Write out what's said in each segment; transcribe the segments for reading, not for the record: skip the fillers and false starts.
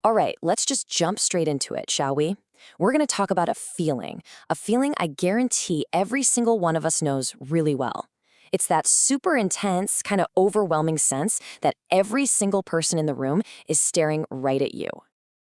All right, let's just jump straight into it, shall we? We're going to talk about a feeling I guarantee every single one of us knows really well. It's that super intense, kind of overwhelming sense that every single person in the room is staring right at you.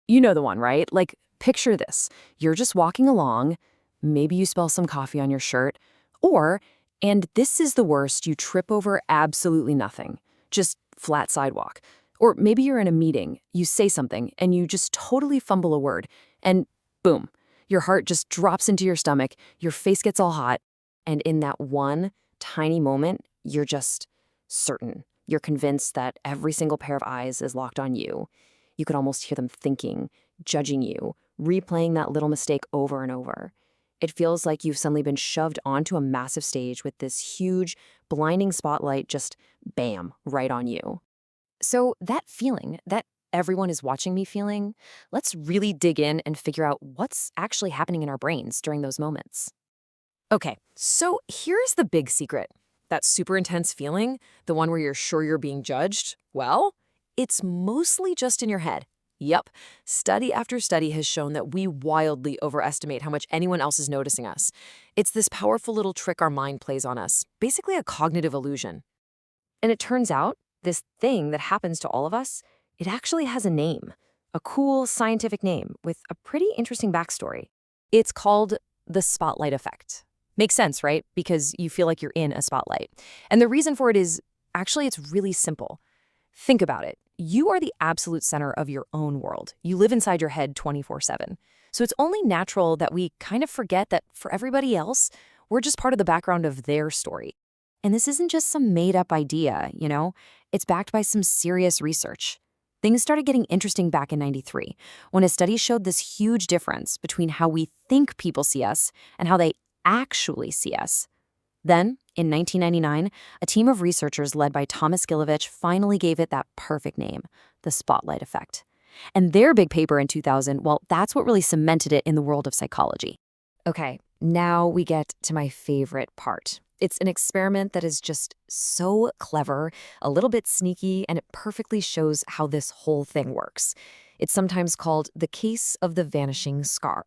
You know the one, right? Like, picture this. You're just walking along, maybe you spill some coffee on your shirt, or, and this is the worst, you trip over absolutely nothing, just flat sidewalk. Or maybe you're in a meeting, you say something, and you just totally fumble a word, and boom, your heart just drops into your stomach, your face gets all hot, and in that one tiny moment, you're just certain. You're convinced that every single pair of eyes is locked on you. You could almost hear them thinking, judging you, replaying that little mistake over and over. It feels like you've suddenly been shoved onto a massive stage with this huge, blinding spotlight just bam, right on you. So that feeling, that everyone is watching me feeling, let's really dig in and figure out what's actually happening in our brains during those moments. Okay, so here's the big secret. That super intense feeling, the one where you're sure you're being judged, well, it's mostly just in your head. Yep, study after study has shown that we wildly overestimate how much anyone else is noticing us. It's this powerful little trick our mind plays on us, basically a cognitive illusion. And it turns out, this thing that happens to all of us, it actually has a name, a cool scientific name with a pretty interesting backstory. It's called the spotlight effect. Makes sense, right? Because you feel like you're in a spotlight. And the reason for it is, actually, it's really simple. Think about it. You are the absolute center of your own world. You live inside your head 24/7. So it's only natural that we kind of forget that for everybody else, we're just part of the background of their story. And this isn't just some made-up idea, you know? It's backed by some serious research. Things started getting interesting back in '93, when a study showed this huge difference between how we think people see us and how they actually see us. Then, in 1999, a team of researchers led by Thomas Gilovich finally gave it that perfect name, the spotlight effect. And their big paper in 2000, well, that's what really cemented it in the world of psychology. Okay, now we get to my favorite part. It's an experiment that is just so clever, a little bit sneaky, and it perfectly shows how this whole thing works. It's sometimes called the case of the vanishing scar.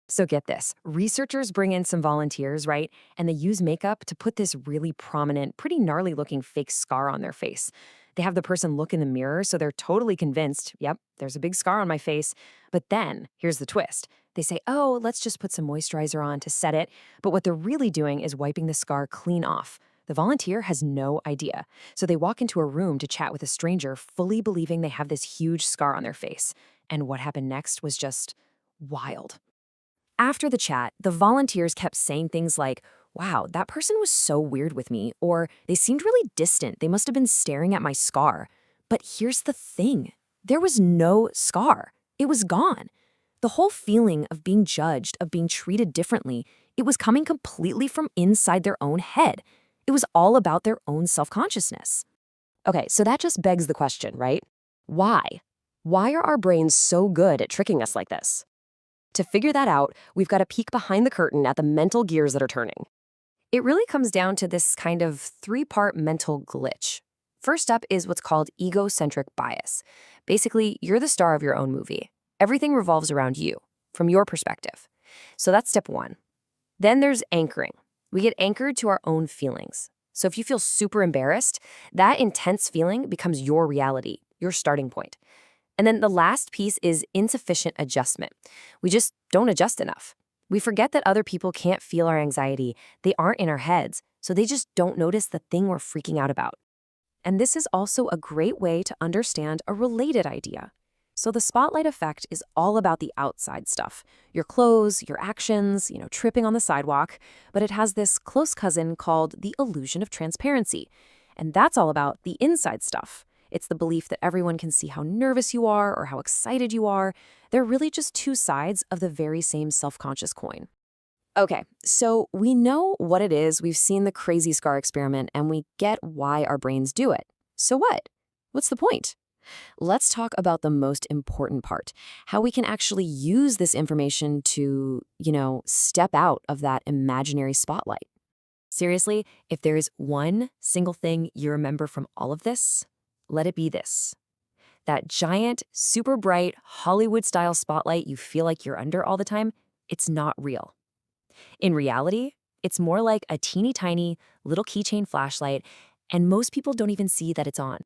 So get this, researchers bring in some volunteers, right? And they use makeup to put this really prominent, pretty gnarly looking fake scar on their face. They have the person look in the mirror so they're totally convinced, yep, there's a big scar on my face. But then, here's the twist. They say, oh, let's just put some moisturizer on to set it. But what they're really doing is wiping the scar clean off. The volunteer has no idea. So they walk into a room to chat with a stranger, fully believing they have this huge scar on their face. And what happened next was just wild. After the chat, the volunteers kept saying things like, wow, that person was so weird with me, or they seemed really distant. They must have been staring at my scar. But here's the thing. There was no scar. It was gone. The whole feeling of being judged, of being treated differently, it was coming completely from inside their own head. It was all about their own self-consciousness. Okay, so that just begs the question, right? Why? Why are our brains so good at tricking us like this? To figure that out, we've got to peek behind the curtain at the mental gears that are turning. It really comes down to this kind of three-part mental glitch. First up is what's called egocentric bias. Basically, you're the star of your own movie. Everything revolves around you, from your perspective. So that's step one. Then there's anchoring. We get anchored to our own feelings. So if you feel super embarrassed, that intense feeling becomes your reality, your starting point. And then the last piece is insufficient adjustment. We just don't adjust enough. We forget that other people can't feel our anxiety. They aren't in our heads, so they just don't notice the thing we're freaking out about. And this is also a great way to understand a related idea. So the spotlight effect is all about the outside stuff, your clothes, your actions, tripping on the sidewalk, but it has this close cousin called the illusion of transparency. And that's all about the inside stuff. It's the belief that everyone can see how nervous you are or how excited you are. They're really just two sides of the very same self-conscious coin. Okay, so we know what it is, we've seen the crazy scar experiment, and we get why our brains do it. So what? What's the point? Let's talk about the most important part, how we can actually use this information to, step out of that imaginary spotlight. Seriously, if there is one single thing you remember from all of this, let it be this. That giant, super bright, Hollywood-style spotlight you feel like you're under all the time, it's not real. In reality, it's more like a teeny tiny little keychain flashlight, and most people don't even see that it's on.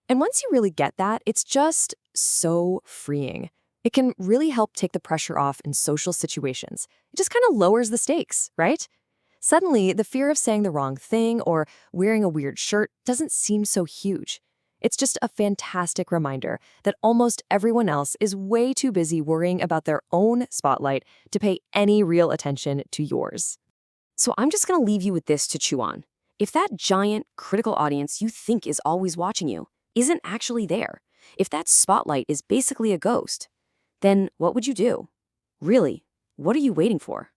And once you really get that, it's just so freeing. It can really help take the pressure off in social situations. It just kind of lowers the stakes, right? Suddenly, the fear of saying the wrong thing or wearing a weird shirt doesn't seem so huge. It's just a fantastic reminder that almost everyone else is way too busy worrying about their own spotlight to pay any real attention to yours. So I'm just going to leave you with this to chew on. If that giant, critical audience you think is always watching you isn't actually there, if that spotlight is basically a ghost, then what would you do? Really, what are you waiting for?